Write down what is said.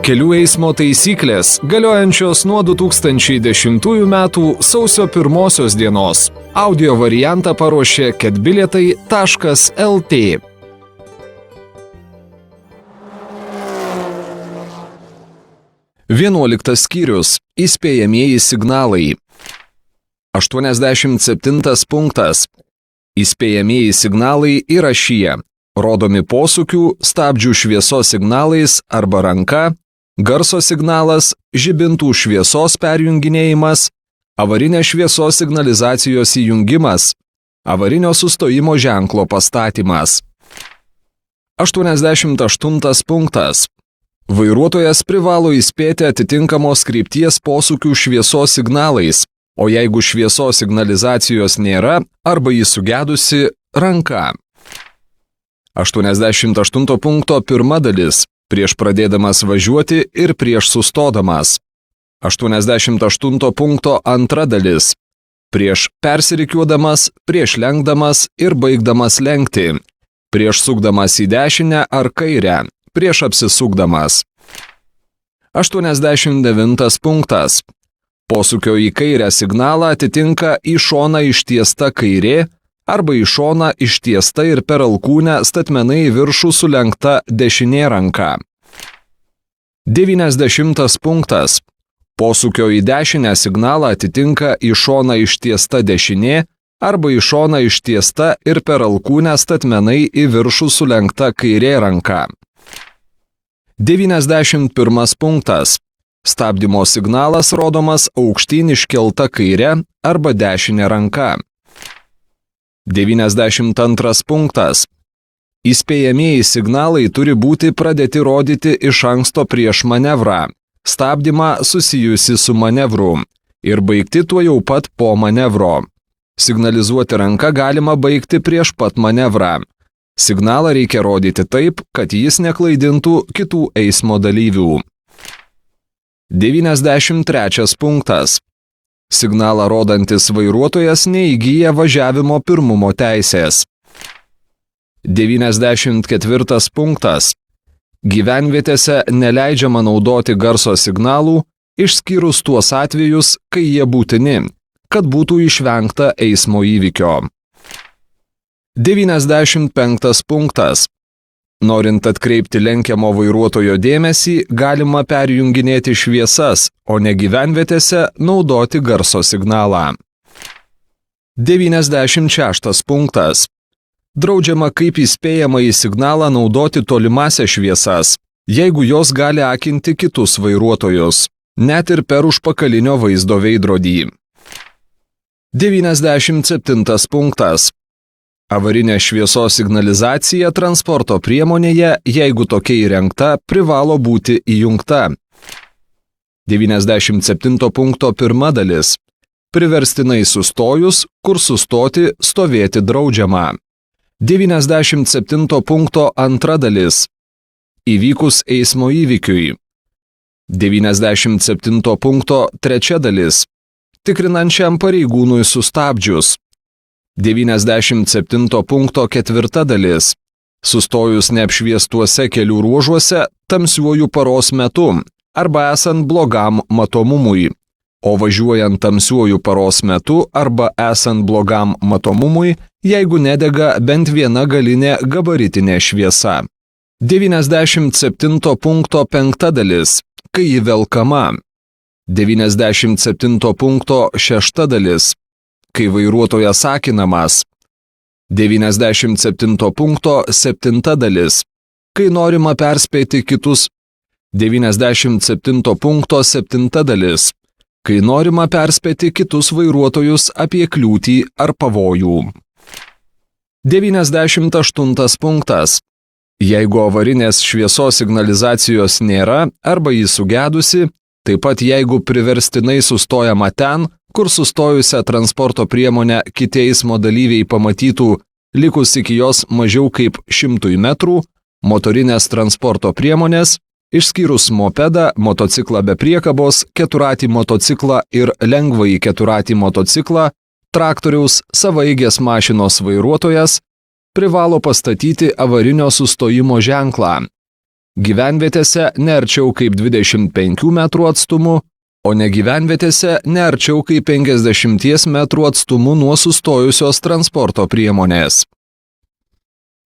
Kelių eismo taisyklės galiojančios nuo 2010 metų sausio 1 dienos. Audio variantą paruošė ketbilietai.lt. 11 skyrius. Įspėjamieji signalai. 87 punktas. Įspėjamieji signalai yra šie: rodomi posūkių, stabdžių šviesos signalais arba ranka, garso signalas, žibintų šviesos perjunginėjimas, avarinės šviesos signalizacijos įjungimas, avarinio sustojimo ženklo pastatymas. 88 punktas. Vairuotojas privalo įspėti atitinkamos krypties posūkių šviesos signalais, o jeigu šviesos signalizacijos nėra arba jį sugedusi, ranka. 88 punkto pirma dalis. Prieš pradėdamas važiuoti ir prieš sustodamas. 88 punkto antra dalis. Prieš persirikiuodamas, prieš lenkdamas ir baigdamas lenkti. Prieš sukdamas į dešinę ar kairę. Prieš apsisukdamas. 89 punktas. Posūkio į kairę signalą atitinka į šoną ištiesta kairė arba į šoną ištiesta ir per alkūnę statmenai į viršų sulenkta dešinė ranka. 90 punktas. Posūkio į dešinę signalą atitinka į šoną ištiesta dešinė arba į šoną ištiesta ir per alkūnę statmenai į viršų sulenkta kairė ranka. 91 punktas. Stabdymo signalas rodomas aukštyn iškelta kairė arba dešinė ranka. 92 punktas. Įspėjamieji signalai turi būti pradėti rodyti iš anksto prieš manevrą, stabdymą susijusi su manevru ir baigti tuojau pat po manevro. Signalizuoti ranka galima baigti prieš pat manevrą. Signalą reikia rodyti taip, kad jis neklaidintų kitų eismo dalyvių. 93 punktas. Signalą rodantis vairuotojas neįgyja važiavimo pirmumo teisės. 94 punktas. Gyvenvietėse neleidžiama naudoti garso signalų, išskyrus tuos atvejus, kai jie būtini, kad būtų išvengta eismo įvykio. 95 punktas. Norint atkreipti lenkiamo vairuotojo dėmesį, galima perjunginėti šviesas, o ne gyvenvietėse naudoti garso signalą. 96 punktas. Draudžiama kaip įspėjamąjį signalą naudoti tolimąsias šviesas, jeigu jos gali akinti kitus vairuotojus, net ir per užpakalinio vaizdo veidrodį. 97 punktas. Avarinė šviesos signalizacija transporto priemonėje, jeigu tokia įrengta, privalo būti įjungta. 97 punkto pirma dalis. Priverstinai sustojus, kur sustoti, stovėti draudžiama. 97 punkto antra dalis. Įvykus eismo įvykiui. 97 punkto trečia dalis. Tikrinančiam pareigūnui sustabdžius. 97 punkto ketvirta dalis. Sustojus neapšviestuose kelių ruožuose tamsiuoju paros metu arba esant blogam matomumui, o važiuojant tamsiuoju paros metu arba esant blogam matomumui, jeigu nedega bent viena galinė gabaritinė šviesa. 97 punkto penkta dalis. Kai ji velkama. 97 punkto šešta dalis. Kai vairuotojas akinamas. 97 punkto 7 dalis. Kai norima perspėti kitus. 97 punkto 7 dalis. Kai norima perspėti kitus vairuotojus apie kliūtį ar pavojų. 98 punktas. Jeigu avarinės šviesos signalizacijos nėra arba jį sugedusi, taip pat jeigu priverstinai sustojama ten, kur sustojusią transporto priemonę kiti eismo dalyviai pamatytų likus iki jos mažiau kaip 100 metrų, motorinės transporto priemonės, išskyrus mopedą, motociklą be priekabos, keturratį motociklą ir lengvąjį keturratį motociklą, traktoriaus savaeigės mašinos vairuotojas privalo pastatyti avarinio sustojimo ženklą. gyvenvietėse ne arčiau kaip 25 metrų atstumu, o ne gyvenvietėse ne arčiau kaip 50 metrų atstumu nuo sustojusios transporto priemonės.